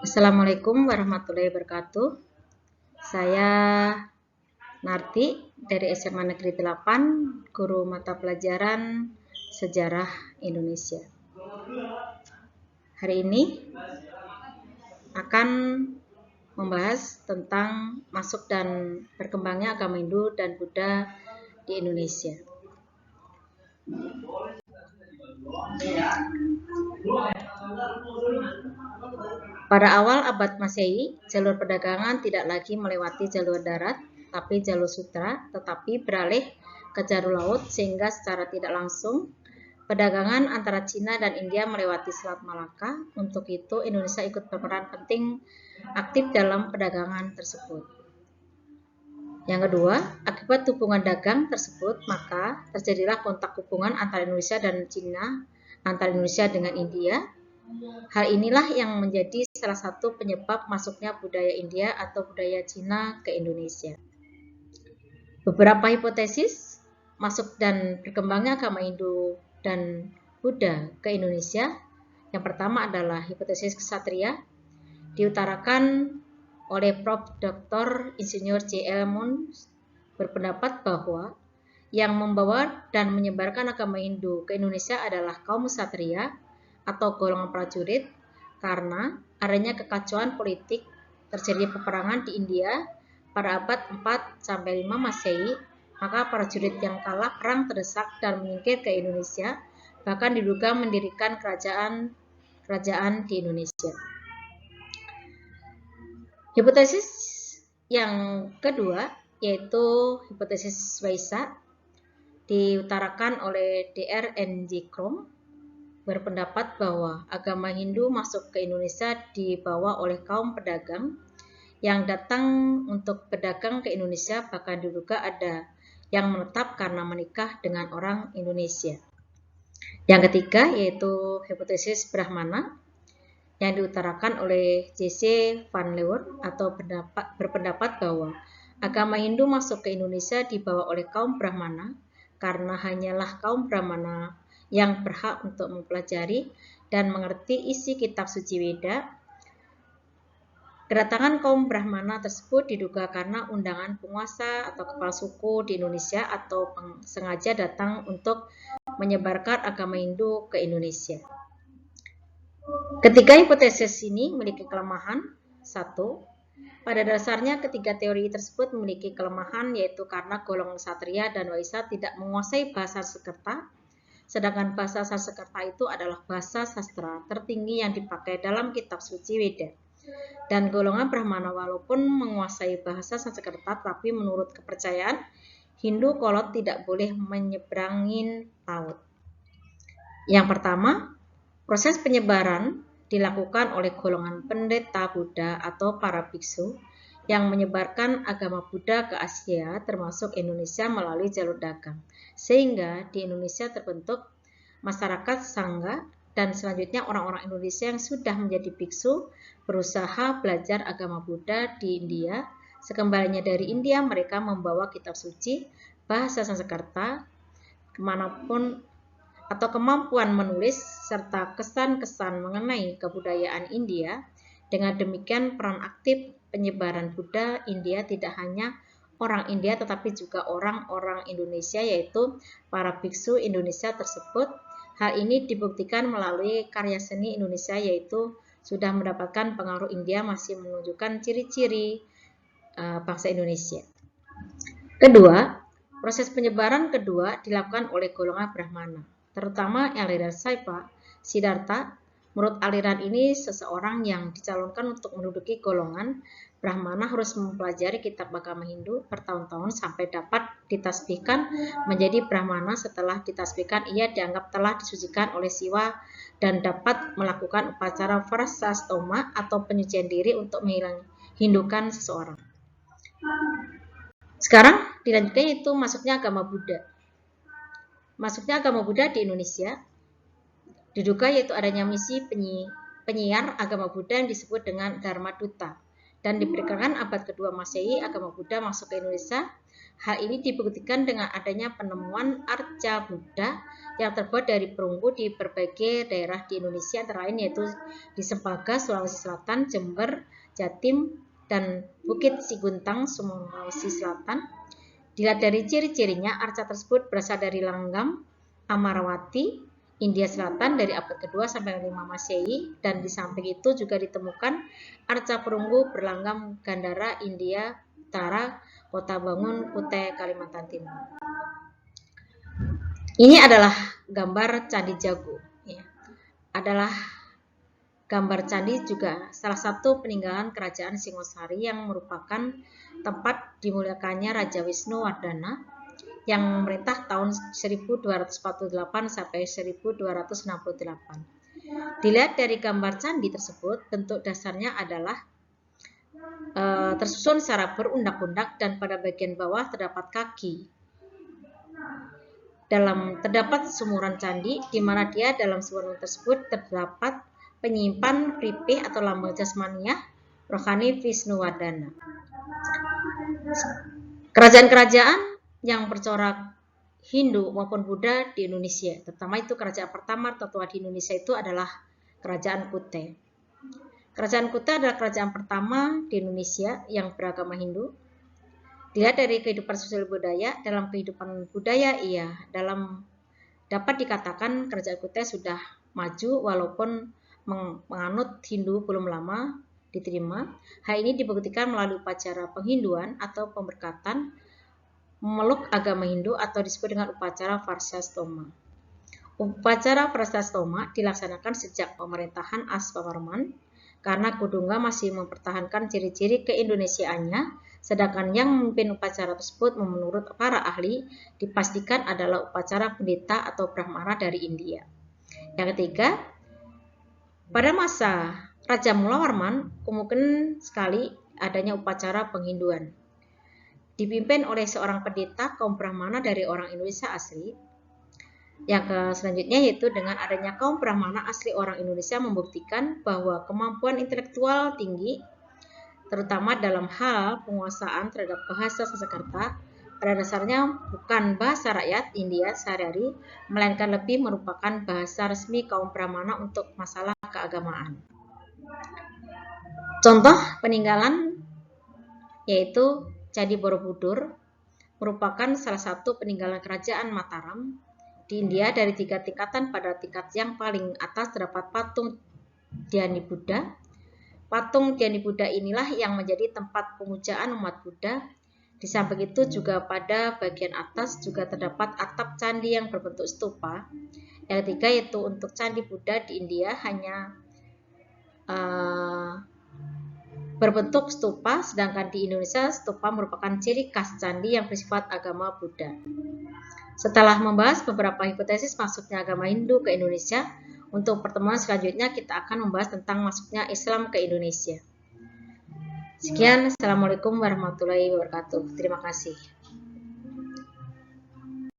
Assalamualaikum warahmatullahi wabarakatuh. Saya Narti dari SMA Negeri 8, guru mata pelajaran Sejarah Indonesia. Hari ini akan membahas tentang masuk dan berkembangnya agama Hindu dan Buddha di Indonesia. Pada awal abad Masehi, jalur perdagangan tidak lagi melewati jalur darat, tapi jalur sutra, tetapi beralih ke jalur laut sehingga secara tidak langsung perdagangan antara Cina dan India melewati Selat Malaka. Untuk itu, Indonesia ikut berperan penting aktif dalam perdagangan tersebut. Yang kedua, akibat hubungan dagang tersebut, maka terjadilah kontak hubungan antara Indonesia dan Cina, antara Indonesia dengan India. Hal inilah yang menjadi salah satu penyebab masuknya budaya India atau budaya Cina ke Indonesia. Beberapa hipotesis masuk dan berkembangnya agama Hindu dan Buddha ke Indonesia. Yang pertama adalah hipotesis ksatria, diutarakan oleh Prof. Dr. Insinyur J.L. Moon, berpendapat bahwa yang membawa dan menyebarkan agama Hindu ke Indonesia adalah kaum ksatria atau golongan prajurit, karena adanya kekacauan politik, terjadi peperangan di India pada abad 4-5 Masehi, maka prajurit yang kalah perang terdesak dan menyingkir ke Indonesia, bahkan diduga mendirikan kerajaan di Indonesia. Hipotesis yang kedua yaitu hipotesis Waisa, diutarakan oleh Dr. N.J. Krom, berpendapat bahwa agama Hindu masuk ke Indonesia dibawa oleh kaum pedagang yang datang untuk berdagang ke Indonesia, bahkan diduga ada yang menetap karena menikah dengan orang Indonesia. Yang ketiga yaitu hipotesis Brahmana, yang diutarakan oleh J.C. Van Leeuwen atau berpendapat bahwa agama Hindu masuk ke Indonesia dibawa oleh kaum Brahmana karena hanyalah kaum Brahmana yang berhak untuk mempelajari dan mengerti isi kitab suci Weda. Kedatangan kaum Brahmana tersebut diduga karena undangan penguasa atau kepala suku di Indonesia atau sengaja datang untuk menyebarkan agama Hindu ke Indonesia. Ketiga hipotesis ini memiliki kelemahan. Satu, pada dasarnya ketiga teori tersebut memiliki kelemahan, yaitu karena golongan Ksatria dan Waisa tidak menguasai bahasa Sanskerta, sedangkan bahasa Sanskerta itu adalah bahasa sastra tertinggi yang dipakai dalam kitab suci Weda. Dan golongan Brahmana walaupun menguasai bahasa Sanskerta, tapi menurut kepercayaan Hindu kolot tidak boleh menyeberangin laut. Yang pertama, proses penyebaran dilakukan oleh golongan pendeta Buddha atau para biksu yang menyebarkan agama Buddha ke Asia termasuk Indonesia melalui jalur dagang. Sehingga di Indonesia terbentuk masyarakat Sangha dan selanjutnya orang-orang Indonesia yang sudah menjadi biksu berusaha belajar agama Buddha di India. Sekembalinya dari India mereka membawa kitab suci, bahasa Sanskerta kemanapun atau kemampuan menulis serta kesan-kesan mengenai kebudayaan India. Dengan demikian peran aktif penyebaran Buddha India tidak hanya orang India tetapi juga orang-orang Indonesia, yaitu para biksu Indonesia tersebut. Hal ini dibuktikan melalui karya seni Indonesia, yaitu sudah mendapatkan pengaruh India masih menunjukkan ciri-ciri bangsa Indonesia. Kedua, proses penyebaran kedua dilakukan oleh golongan Brahmana, terutama aliran Saiva Siddhartha. Menurut aliran ini, seseorang yang dicalonkan untuk menduduki golongan Brahmana harus mempelajari kitab agama Hindu bertahun-tahun sampai dapat ditasbihkan menjadi Brahmana. Setelah ditasbihkan, ia dianggap telah disucikan oleh Siwa dan dapat melakukan upacara Vrasastoma atau penyucian diri untuk menghindukan seseorang. Sekarang dilanjutkan yaitu masuknya agama Buddha. Masuknya agama Buddha di Indonesia diduga yaitu adanya misi penyiar agama Buddha yang disebut dengan Dharma Duta. dan diperkirakan abad kedua Masehi agama Buddha masuk ke Indonesia. Hal ini dibuktikan dengan adanya penemuan arca Buddha yang terbuat dari perunggu di berbagai daerah di Indonesia, antara lain yaitu di Sempaga, Sulawesi Selatan, Jember, Jatim, dan Bukit Siguntang, Sulawesi Selatan. Dilihat dari ciri-cirinya, arca tersebut berasal dari Langgam, Amarawati, India Selatan dari abad kedua sampai 5 Masehi, dan di samping itu juga ditemukan arca perunggu berlanggam Gandara, India Utara, Kota Bangun, Kutai, Kalimantan Timur. Ini adalah gambar Candi Jago. Ya. Adalah gambar candi juga salah satu peninggalan kerajaan Singosari yang merupakan tempat dimuliakannya Raja Wisnuwardana yang memerintah tahun 1248 sampai 1268. Dilihat dari gambar candi tersebut, bentuk dasarnya adalah tersusun secara berundak-undak dan pada bagian bawah terdapat kaki. Terdapat sumuran candi di mana dalam sumuran tersebut terdapat penyimpan pripeh atau lambang jasmaniah rohani Wisnuwardana. Kerajaan-kerajaan yang bercorak Hindu maupun Buddha di Indonesia, terutama itu kerajaan pertama tertua di Indonesia itu adalah Kerajaan Kutai. Kerajaan Kutai adalah kerajaan pertama di Indonesia yang beragama Hindu. Dilihat dari kehidupan sosial budaya, dalam kehidupan budaya dapat dikatakan kerajaan Kutai sudah maju walaupun menganut Hindu belum lama diterima. Hal ini dibuktikan melalui upacara penghinduan atau pemberkatan memeluk agama Hindu atau disebut dengan upacara Varshastoma. Upacara Varshastoma dilaksanakan sejak pemerintahan Aswaparman karena Kudungga masih mempertahankan ciri-ciri keindonesiaannya, sedangkan yang memimpin upacara tersebut menurut para ahli dipastikan adalah upacara pendeta atau Brahmana dari India. Yang ketiga, pada masa Raja Mulawarman kemungkinan sekali adanya upacara penghinduan dipimpin oleh seorang pendeta kaum Brahmana dari orang Indonesia asli. Yang selanjutnya yaitu dengan adanya kaum Brahmana asli orang Indonesia membuktikan bahwa kemampuan intelektual tinggi terutama dalam hal penguasaan terhadap bahasa Sanskerta pada dasarnya bukan bahasa rakyat India sehari-hari, melainkan lebih merupakan bahasa resmi kaum Brahmana untuk masalah keagamaan. Contoh peninggalan yaitu Candi Borobudur merupakan salah satu peninggalan kerajaan Mataram di India dari 3 tingkatan. Pada tingkat yang paling atas terdapat patung Dhyani Buddha. Patung Dhyani Buddha inilah yang menjadi tempat pemujaan umat Buddha. Di samping itu juga pada bagian atas juga terdapat atap candi yang berbentuk stupa. Yang ketiga yaitu untuk Candi Buddha di India hanya berbentuk stupa, sedangkan di Indonesia stupa merupakan ciri khas candi yang bersifat agama Buddha. Setelah membahas beberapa hipotesis masuknya agama Hindu ke Indonesia, untuk pertemuan selanjutnya kita akan membahas tentang masuknya Islam ke Indonesia. Sekian, Assalamualaikum warahmatullahi wabarakatuh. Terima kasih.